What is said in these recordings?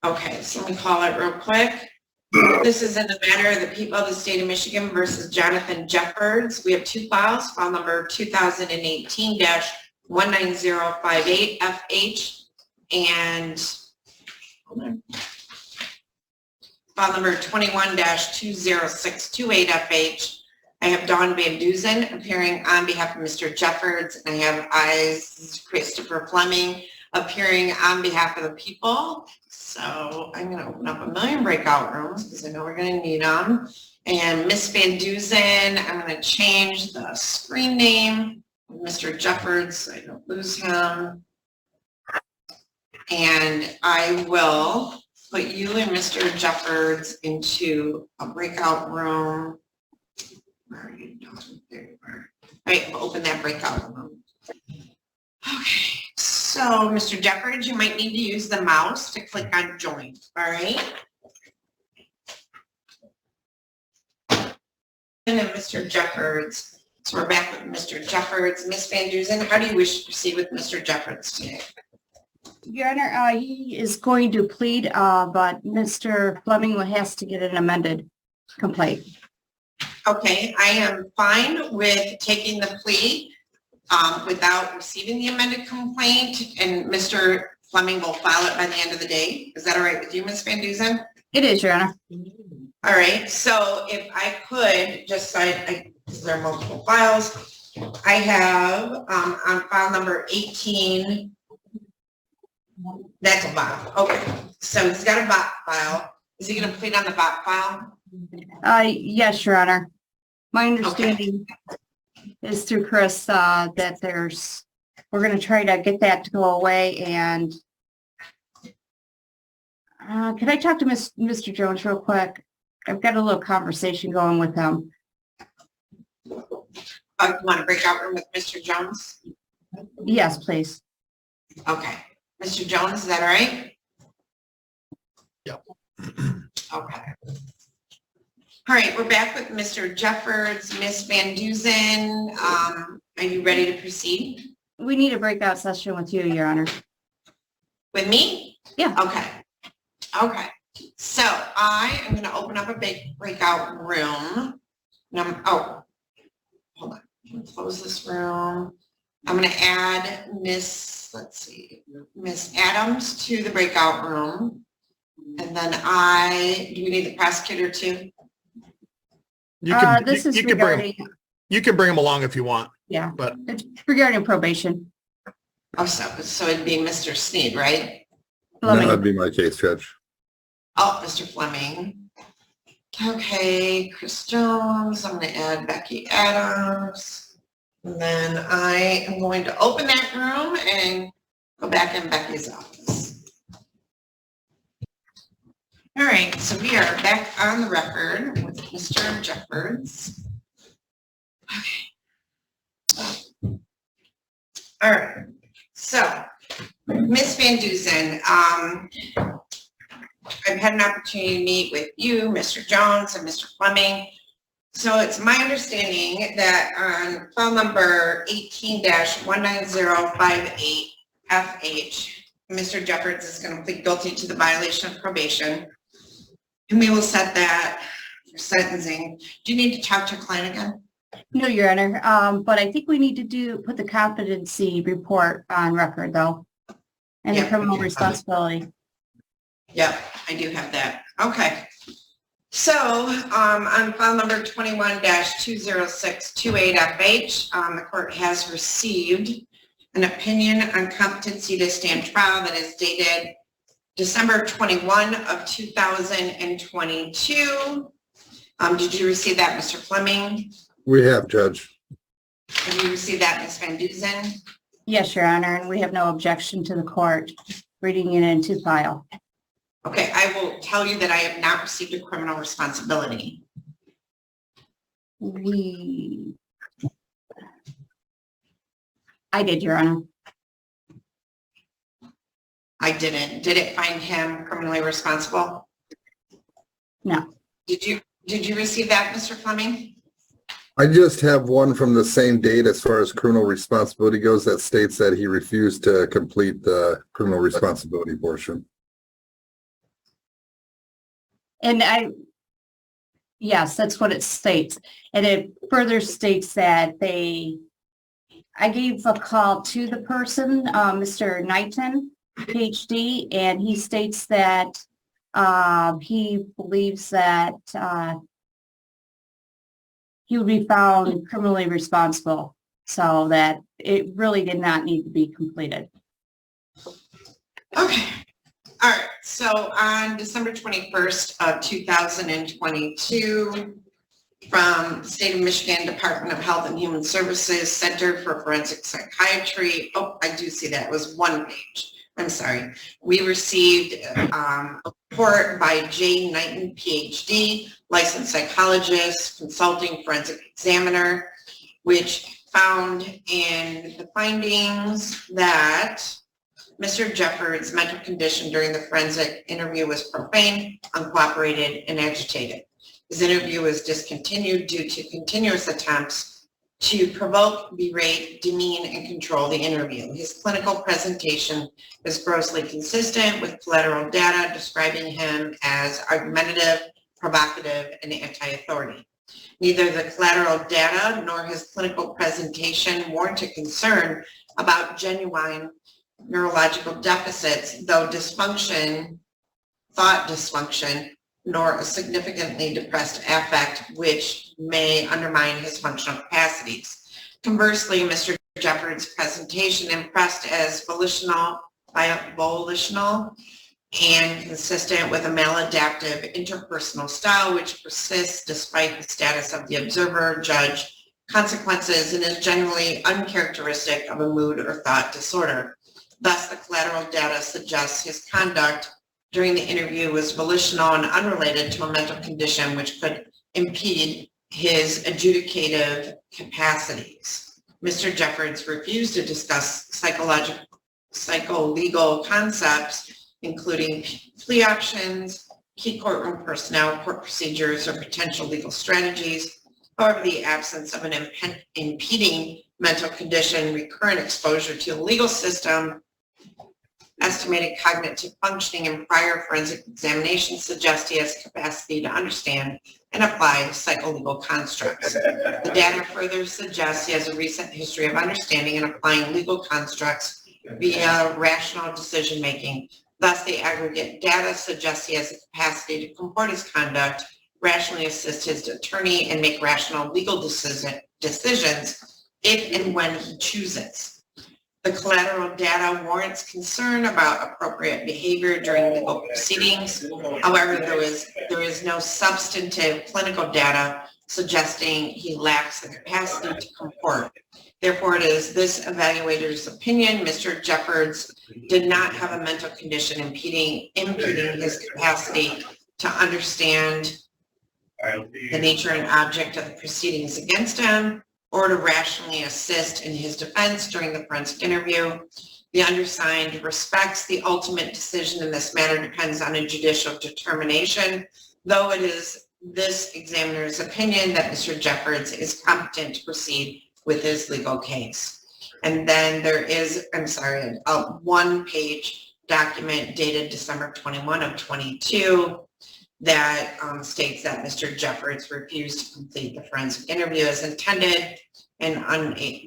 Okay, so let me call it real quick. This is in the matter of the people of the state of Michigan versus Jonathan Jeffords. We have two files, file number 2018-19058FH and file number 21-20628FH. I have Dawn Van Duzen appearing on behalf of Mr. Jeffords, and I have Christopher Fleming appearing on behalf of the people. So I'm going to open up a million breakout rooms because I know we're going to need them. And Miss Van Duzen, I'm going to change the screen name of Mr. Jeffords so I don't lose him. And I will put you and Mr. Jeffords into a breakout room. Where are you doing? There you are. All right, we'll open that breakout room. Okay, so Mr. Jeffords, you might need to use the mouse to click on join, all right? And then Mr. Jeffords, so we're back with Mr. Jeffords. Miss Van Duzen, how do you wish to proceed with Mr. Jeffords today? Your Honor, he is going to plead, but Mr. Fleming has to get an amended complaint. Okay, I am fine with taking the plea without receiving the amended complaint, and Mr. Fleming will file it by the end of the day. Is that all right with you, Ms. Van Duzen? It is, Your Honor. All right, so if I could just because there are multiple files, I have on file number 18, that's a bot. Okay, so he's got a bot file. Is he going to plead on the bot file? Yes, Your Honor. My understanding is through Chris that we're going to try to get that to go away. And can I talk to Mr. Jones real quick? I've got a little conversation going with him. You want to break out room with Mr. Jones? Yes, please. Okay. Mr. Jones, is that all right? Yep. Okay. All right, we're back with Mr. Jeffords. Miss Van Duzen, are you ready to proceed? We need a breakout session with you, Your Honor. With me? Yeah. Okay. Okay. So I am going to open up a big breakout room. Hold on. I'm going to close this room. I'm going to add Miss Adams to the breakout room. And then do we need the prosecutor too? You can, this is regarding, you can bring them along if you want. Yeah, but it's regarding probation. Oh, so it'd be Mr. Sneed, right? Fleming. No, that'd be my case, Judge. Oh, Mr. Fleming. Okay, Chris Jones. I'm going to add Becky Adams. And then I am going to open that room and go back in Becky's office. All right, so we are back on the record with Mr. Jeffords. Okay. All right, so Ms. Van Duzen, I've had an opportunity to meet with you, Mr. Jones, and Mr. Fleming. So it's my understanding that on file number 18-19058FH, Mr. Jeffords is going to plead guilty to the violation of probation. And we will set that for sentencing. Do you need to talk to your client again? No, Your Honor, but I think we need to put the competency report on record, though, and the criminal responsibility. Yep, I do have that. Okay. So on file number 21-20628FH, the court has received an opinion on competency to stand trial that is dated December 21 of 2022. Did you receive that, Mr. Fleming? We have, Judge. Have you received that, Ms. Van Duzen? Yes, Your Honor, and we have no objection to the court reading it into file. Okay, I will tell you that I have not received a criminal responsibility. I did, Your Honor. I didn't. Did it find him criminally responsible? No. Did you receive that, Mr. Fleming? I just have one from the same date as far as criminal responsibility goes that states that he refused to complete the criminal responsibility portion. And yes, that's what it states. And it further states that I gave a call to the person, Mr. Knighton, PhD, and he states that he believes that he would be found criminally responsible, so that it really did not need to be completed. Okay. All right. So on December 21st of 2022, from the State of Michigan Department of Health and Human Services Center for Forensic Psychiatry. Oh, I do see that. It was one page. I'm sorry. We received a report by J. Knighton, PhD, licensed psychologist, consulting forensic examiner, which found in the findings that Mr. Jeffords' mental condition during the forensic interview was profane, uncooperated, and agitated. His interview was discontinued due to continuous attempts to provoke, berate, demean, and control the interview. His clinical presentation is grossly consistent with collateral data describing him as argumentative, provocative, and anti-authority. Neither the collateral data nor his clinical presentation warranted concern about genuine neurological deficits, though thought dysfunction, nor a significantly depressed affect, which may undermine his functional capacities. Conversely, Mr. Jeffords' presentation impressed as volitional and consistent with a maladaptive interpersonal style, which persists despite the status of the observer, judge, consequences, and is generally uncharacteristic of a mood or thought disorder. Thus, the collateral data suggests his conduct during the interview was volitional and unrelated to a mental condition which could impede his adjudicative capacities. Mr. Jeffords refused to discuss psycho-legal concepts, including plea options, key courtroom personnel, court procedures, or potential legal strategies. However, the absence of an impeding mental condition, recurrent exposure to the legal system, estimated cognitive functioning, and prior forensic examination suggest he has capacity to understand and apply psycholegal constructs. The data further suggests he has a recent history of understanding and applying legal constructs via rational decision-making. Thus, the aggregate data suggests he has the capacity to comport his conduct, rationally assist his attorney, and make rational legal decisions if and when he chooses. The collateral data warrants concern about appropriate behavior during legal proceedings. However, there is no substantive clinical data suggesting he lacks the capacity to comport. Therefore, it is this evaluator's opinion Mr. Jeffords did not have a mental condition impeding his capacity to understand the nature and object of the proceedings against him, or to rationally assist in his defense during the forensic interview. The undersigned respects the ultimate decision in this matter depends on a judicial determination, though it is this examiner's opinion that Mr. Jeffords is competent to proceed with his legal case. And then there is, a one-page document dated December 21 of 22 that states that Mr. Jeffords refused to complete the forensic interview as intended, and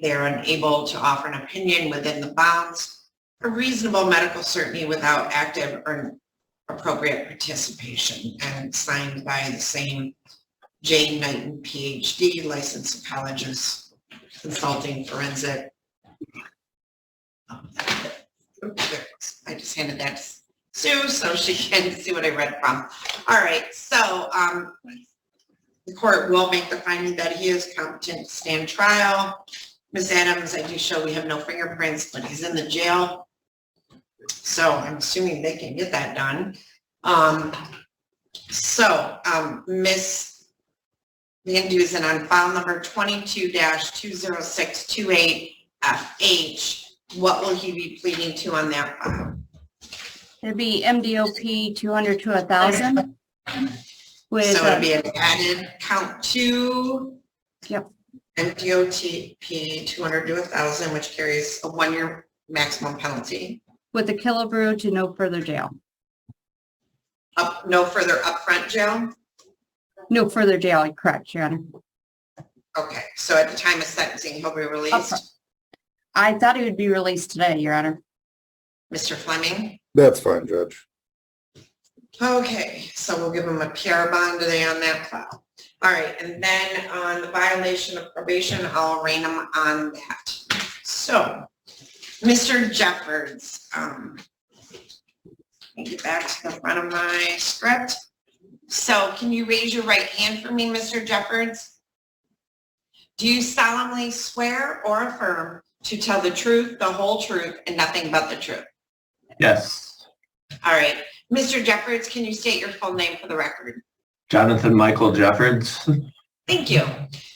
they're unable to offer an opinion within the bounds of reasonable medical certainty without active or appropriate participation, and signed by the same J. Knighton, PhD, licensed psychologist, consulting forensic. I just handed that to Sue so she can see what I read from. All right, so the court will make the finding that he is competent to stand trial. Ms. Adams, I do show we have no fingerprints, but he's in the jail. So I'm assuming they can get that done. Ms. Van Dusen, on file number 22-20628FH, what will he be pleading to on that file? It'd be MDOP 200 to 1,000. With, so it'll be an added count 2. Yep. MDOP 200 to 1,000, which carries a 1-year maximum penalty. With a killabrew to no further jail. No further upfront jail? No further jail, correct, Your Honor. Okay, so at the time of sentencing, he'll be released? I thought he would be released today, Your Honor. Mr. Fleming? That's fine, Judge. Okay, so we'll give him a PR bond today on that file. All right, and then on the violation of probation, I'll arraign him on that. So, Mr. Jeffords, let me get back to the front of my script. So can you raise your right hand for me, Mr. Jeffords? Do you solemnly swear or affirm to tell the truth, the whole truth, and nothing but the truth? Yes. All right. Mr. Jeffords, can you state your full name for the record? Jonathan Michael Jeffords. Thank you.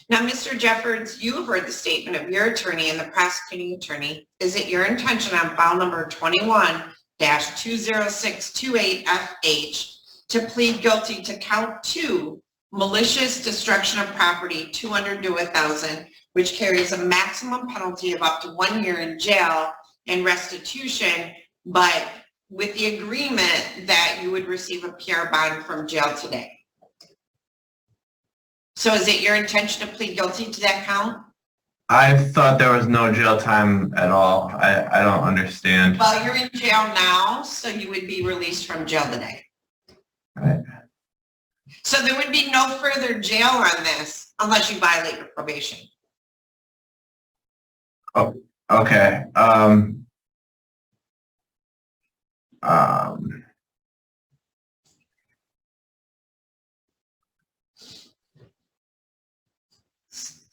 Now, Mr. Jeffords, you have heard the statement of your attorney and the prosecuting attorney. Is it your intention on file number 21-20628FH to plead guilty to count 2, malicious destruction of property, 200 to 1,000, which carries a maximum penalty of up to 1 year in jail and restitution, but with the agreement that you would receive a PR bond from jail today? So is it your intention to plead guilty to that count? I thought there was no jail time at all. I don't understand. Well, you're in jail now, so you would be released from jail today. Right. So there would be no further jail on this unless you violate your probation. Oh, okay.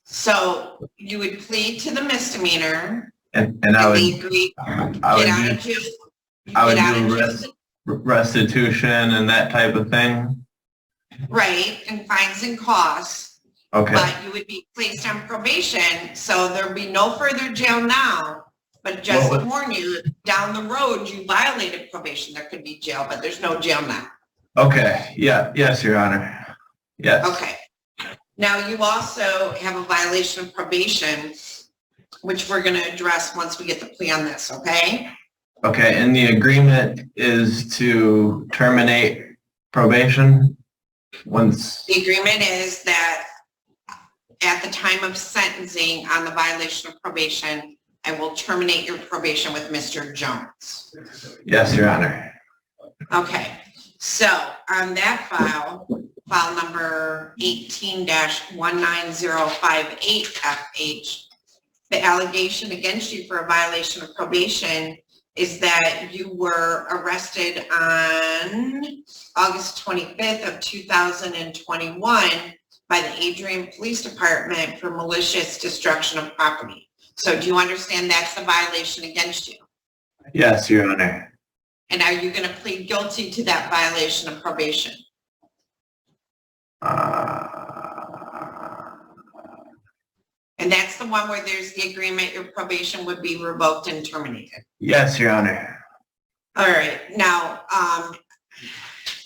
So you would plead to the misdemeanor. And And I they would, agree, I get out would of do, jail. I would Get out do of jail. restitution and that type of thing. Right, and fines and costs. Okay. But you would be placed on probation, so there'll be no further jail now. But just Well, to warn you, down the road, you violated probation, there could be jail, but there's no jail now. Okay. Yeah. Yes, Your Honor. Yes. Okay. Now, you also have a violation of probation, which we're going to address once we get the plea on this, okay? Okay. And the agreement is to terminate probation once. The agreement is that at the time of sentencing on the violation of probation, I will terminate your probation with Mr. Jones. Yes, Your Honor. Okay, so on that file, file number 18-19058FH, the allegation against you for a violation of probation is that you were arrested on August 25th of 2021 by the Adrian Police Department for malicious destruction of property. So do you understand that's the violation against you? Yes, Your Honor. And are you going to plead guilty to that violation of probation? And that's the one where there's the agreement your probation would be revoked and terminated. Yes, Your Honor. All right, now,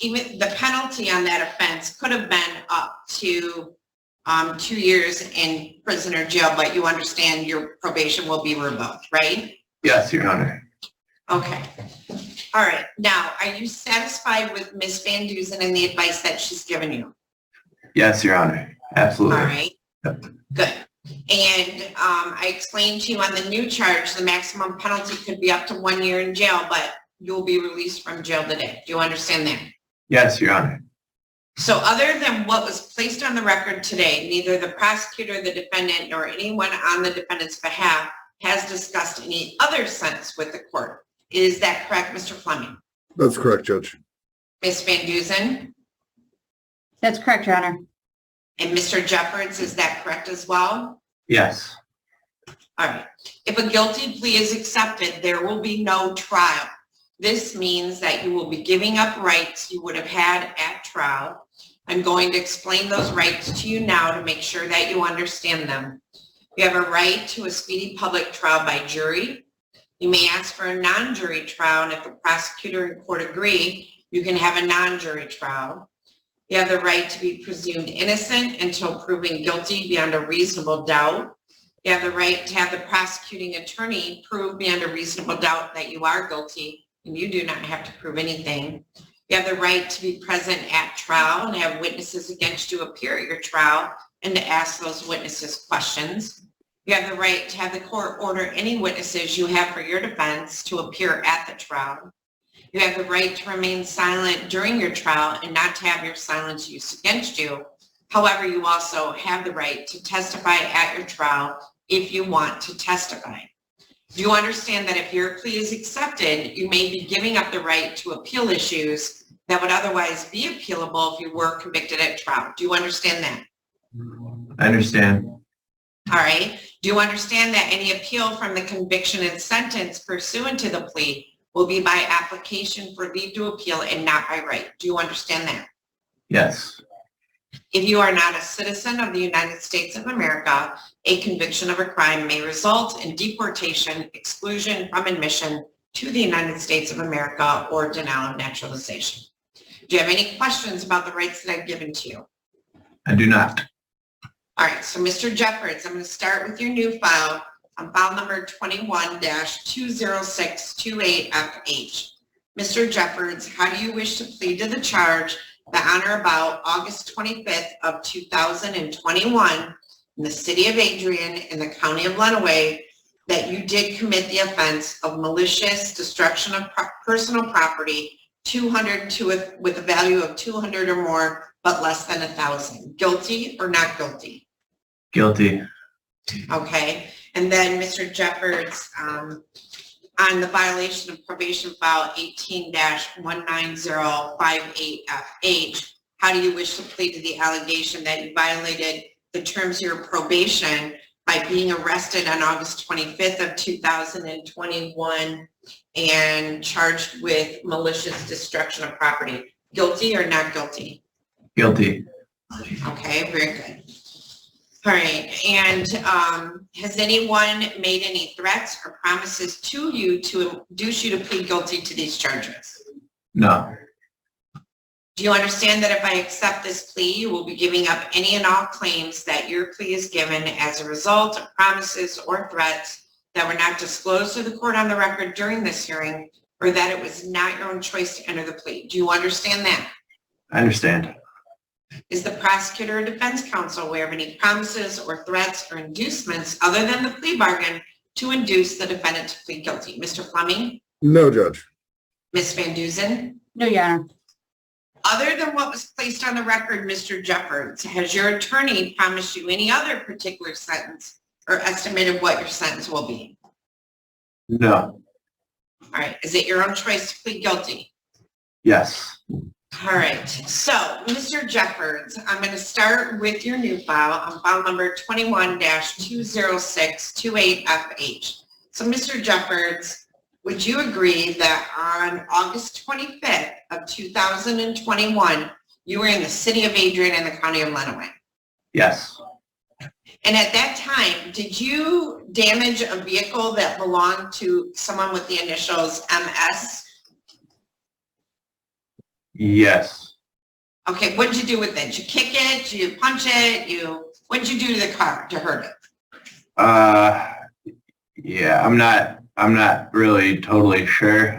even the penalty on that offense could have been up to 2 years in prison or jail, but you understand your probation will be revoked, right? Yes, Your Honor. Okay. All right, now, are you satisfied with Ms. Van Duzen and the advice that she's given you? Yes, Your Honor. Absolutely. All right, good. And I explained to you on the new charge, the maximum penalty could be up to 1 year in jail, but you'll be released from jail today. Do you understand that? Yes, Your Honor. So other than what was placed on the record today, neither the prosecutor, the defendant, nor anyone on the defendant's behalf has discussed any other sentence with the court. Is that correct, Mr. Fleming? That's correct, Judge. Ms. Van Duzen? That's correct, Your Honor. And Mr. Jeffords, is that correct as well? Yes. All right. If a guilty plea is accepted, there will be no trial. This means that you will be giving up rights you would have had at trial. I'm going to explain those rights to you now to make sure that you understand them. You have a right to a speedy public trial by jury. You may ask for a non-jury trial, and if the prosecutor and court agree, you can have a non-jury trial. You have the right to be presumed innocent until proven guilty beyond a reasonable doubt. You have the right to have the prosecuting attorney prove beyond a reasonable doubt that you are guilty, and you do not have to prove anything. You have the right to be present at trial and have witnesses against you appear at your trial and to ask those witnesses questions. You have the right to have the court order any witnesses you have for your defense to appear at the trial. You have the right to remain silent during your trial and not to have your silence used against you. However, you also have the right to testify at your trial if you want to testify. Do you understand that if your plea is accepted, you may be giving up the right to appeal issues that would otherwise be appealable if you were convicted at trial? Do you understand that? I understand. All right. Do you understand that any appeal from the conviction and sentence pursuant to the plea will be by application for leave to appeal and not by right? Do you understand that? Yes. If you are not a citizen of the United States of America, a conviction of a crime may result in deportation, exclusion from admission to the United States of America, or denial of naturalization. Do you have any questions about the rights that I've given to you? I do not. All right, so Mr. Jeffords, I'm going to start with your new file on file number 21-20628FH. Mr. Jeffords, how do you wish to plead to the charge that on or about August 25th of 2021 in the city of Adrian in the county of Lenawee that you did commit the offense of malicious destruction of personal property, 200 with a value of 200 or more, but less than 1,000? Guilty or not guilty? Guilty. Okay, and then Mr. Jeffords, on the violation of probation file 18-19058FH, how do you wish to plead to the allegation that you violated the terms of your probation by being arrested on August 25th of 2021 and charged with malicious destruction of property? Guilty or not guilty? Guilty. Okay, very good. All right, and has anyone made any threats or promises to you to induce you to plead guilty to these charges? No. Do you understand that if I accept this plea, you will be giving up any and all claims that your plea is given as a result of promises or threats that were not disclosed to the court on the record during this hearing, or that it was not your own choice to enter the plea? Do you understand that? I understand. Is the prosecutor or defense counsel aware of any promises or threats or inducements other than the plea bargain to induce the defendant to plead guilty? Mr. Fleming? No, Judge. Ms. Van Duzen? No, Your Honor. Other than what was placed on the record, Mr. Jeffords, has your attorney promised you any other particular sentence or estimated what your sentence will be? No. All right. Is it your own choice to plead guilty? Yes. All right. So, Mr. Jeffords, I'm going to start with your new file on file number 21-20628FH. So, Mr. Jeffords, would you agree that on August 25th of 2021, you were in the city of Adrian in the county of Lenawee? Yes. And at that time, did you damage a vehicle that belonged to someone with the initials MS? Yes. Okay, what did you do with it? Did you kick it? Did you punch it? What did you do to the car to hurt it? Yeah, I'm not really totally sure.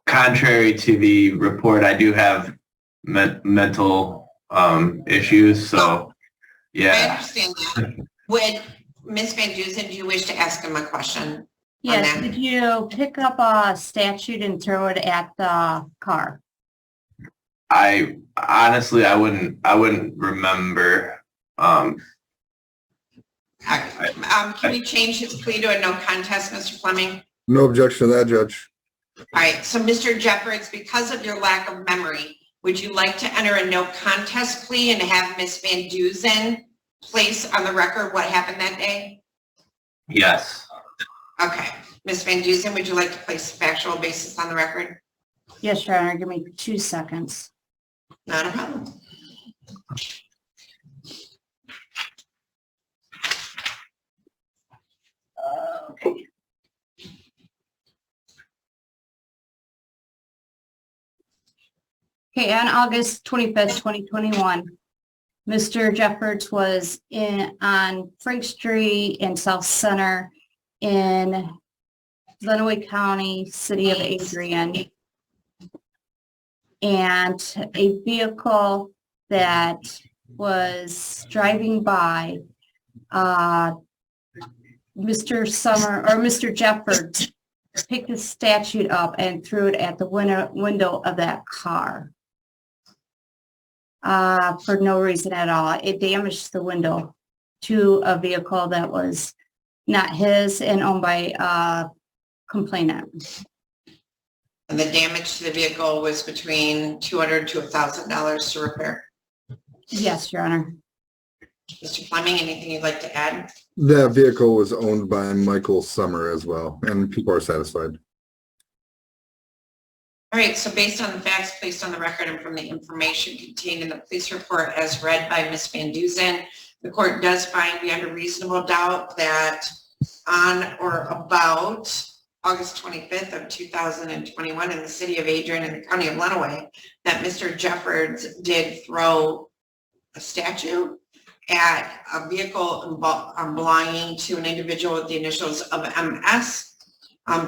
Contrary to the report, I do have mental issues, so I yeah. understand that. Would Ms. Van Duzen, do you wish to ask him a question? Yes, that. did you pick up a statute and throw it at the car? I honestly, I wouldn't remember. Can we change his plea to a no contest, Mr. Fleming? No objection to that, Judge. All right, so Mr. Jeffords, because of your lack of memory, would you like to enter a no contest plea and have Ms. Van Duzen place on the record what happened that day? Yes. Okay. Ms. Van Duzen, would you like to place a factual basis on the record? Yes, Your Honor. Give me 2 seconds. Not a problem. Okay. Okay, on August 25th, 2021, Mr. Jeffords was on Frank Street in South Center in Lenawee County, City of Adrian, and a vehicle that was driving by, Mr. Jeffords picked the statute up and threw it at the window of that car. For no reason at all. It damaged the window to a vehicle that was not his and owned by a complainant. And the damage to the vehicle was between $200 to $1,000 to repair. Yes, Your Honor. Mr. Fleming, anything you'd like to add? That vehicle was owned by Michael Summer as well, and people are satisfied. All right, so based on the facts placed on the record and from the information contained in the police report as read by Ms. Van Duzen, the court does find beyond a reasonable doubt that on or about August 25th of 2021 in the city of Adrian in the county of Lenawee, that Mr. Jeffords did throw a statue at a vehicle belonging to an individual with the initials of MS,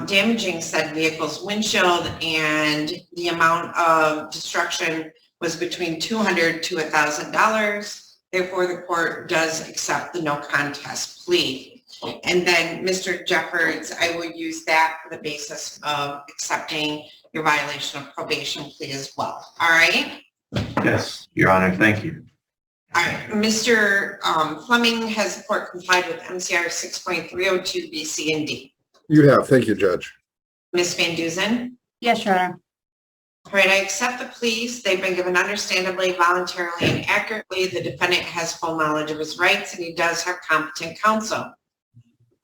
damaging said vehicle's windshield, and the amount of destruction was between $200 to $1,000. Therefore, the court does accept the no contest plea. And then, Mr. Jeffords, I will use that for the basis of accepting your violation of probation plea as well. All right? Yes, Your Honor, thank you. All right, Mr. Fleming, has the court complied with MCR 6.302 B, C, and D? You have. Thank you, Judge. Ms. Van Duzen? Yes, Your Honor. All right, I accept the pleas. They've been given understandably, voluntarily, and accurately. The defendant has full knowledge of his rights, and he does have competent counsel.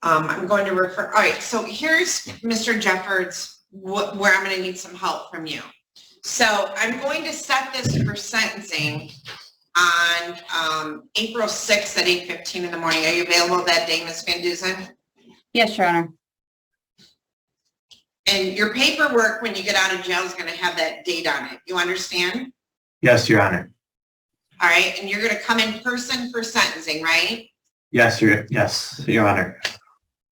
I'm going to refer, all right, so here's Mr. Jeffords, where I'm going to need some help from you. So I'm going to set this for sentencing on April 6th at 8:15 in the morning. Are you available that day, Ms. Van Duzen? Yes, Your Honor. And your paperwork when you get out of jail is going to have that date on it. You understand? Yes, Your Honor. All right, and you're going to come in person for sentencing, right? Yes, Your Honor.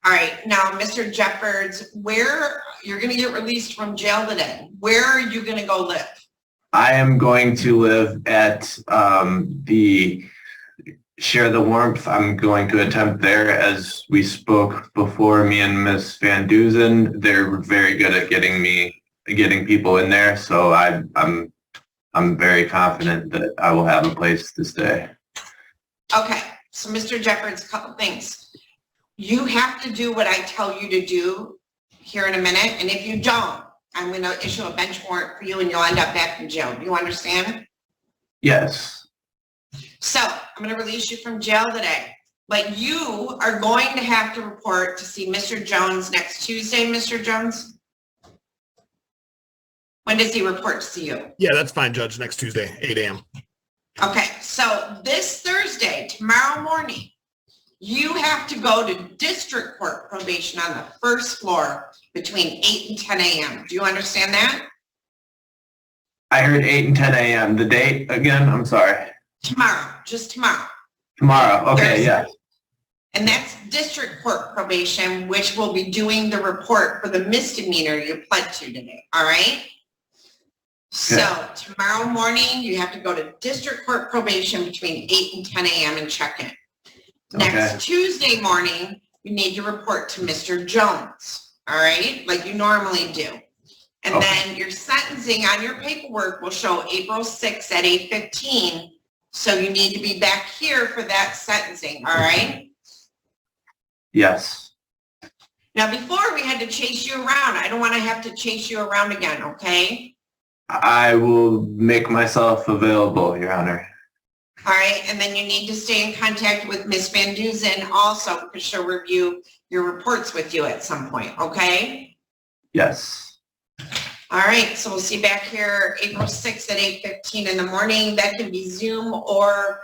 All right, now, Mr. Jeffords, where you're going to get released from jail today, where are you going to go live? I am going to live at the Share the Warmth. I'm going to attempt there. As we spoke before, me and Ms. Van Duzen, they're very good at getting people in there. So I'm very confident that I will have a place to stay. Okay, so Mr. Jeffords, a couple things. You have to do what I tell you to do here in a minute, and if you don't, I'm going to issue a bench warrant for you and you'll end up back in jail. Do you understand? Yes. So I'm going to release you from jail today, but you are going to have to report to see Mr. Jones next Tuesday, Mr. Jones. When does he report to see you? Yeah, that's fine, Judge. Next Tuesday, 8 a.m. Okay, so this Thursday, tomorrow morning, you have to go to district court probation on the first floor between 8 and 10 a.m. Do you understand that? I heard 8 and 10 a.m. The date again? I'm sorry. Tomorrow, just tomorrow. Tomorrow. Okay, Thursday. yes. And that's district court probation, which will be doing the report for the misdemeanor you pled to today, all right? So tomorrow morning, you have to go to district court probation between 8 and 10 a.m. and check in. Next Tuesday morning, you need to report to Mr. Jones, all right, like you normally do. And then your sentencing on your paperwork will show April 6th at 8:15. So you need to be back here for that sentencing, all right? Yes. Now, before we had to chase you around. I don't want to have to chase you around again, okay? I will make myself available, Your Honor. All right, and then you need to stay in contact with Ms. Van Duzen also because she'll review your reports with you at some point, okay? Yes. All right, so we'll see you back here April 6th at 8:15 in the morning. That can be Zoom or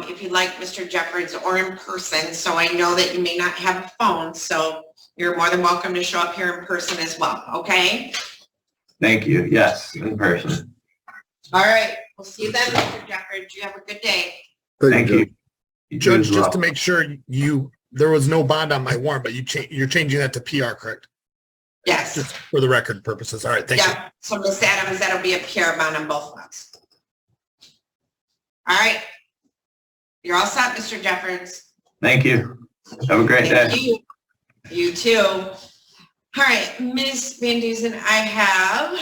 if you'd like, Mr. Jeffords, or in person. So I know that you may not have a phone, so you're more than welcome to show up here in person as well, okay? Thank you. yes, in person. All right, we'll see you then, Mr. Jeffords. You have a good day. Thank you. Judge, just to make sure there was no bond on my warrant, but you're changing that to PR, correct? Yes. Just for the record purposes. All right, thank you. Yeah, so Ms. Adams, that'll be a paramount on both ones. All right. You're all set, Mr. Jeffords. Thank you. Have a great Thank day. you. You too. All right, Ms. Van Duzen, I have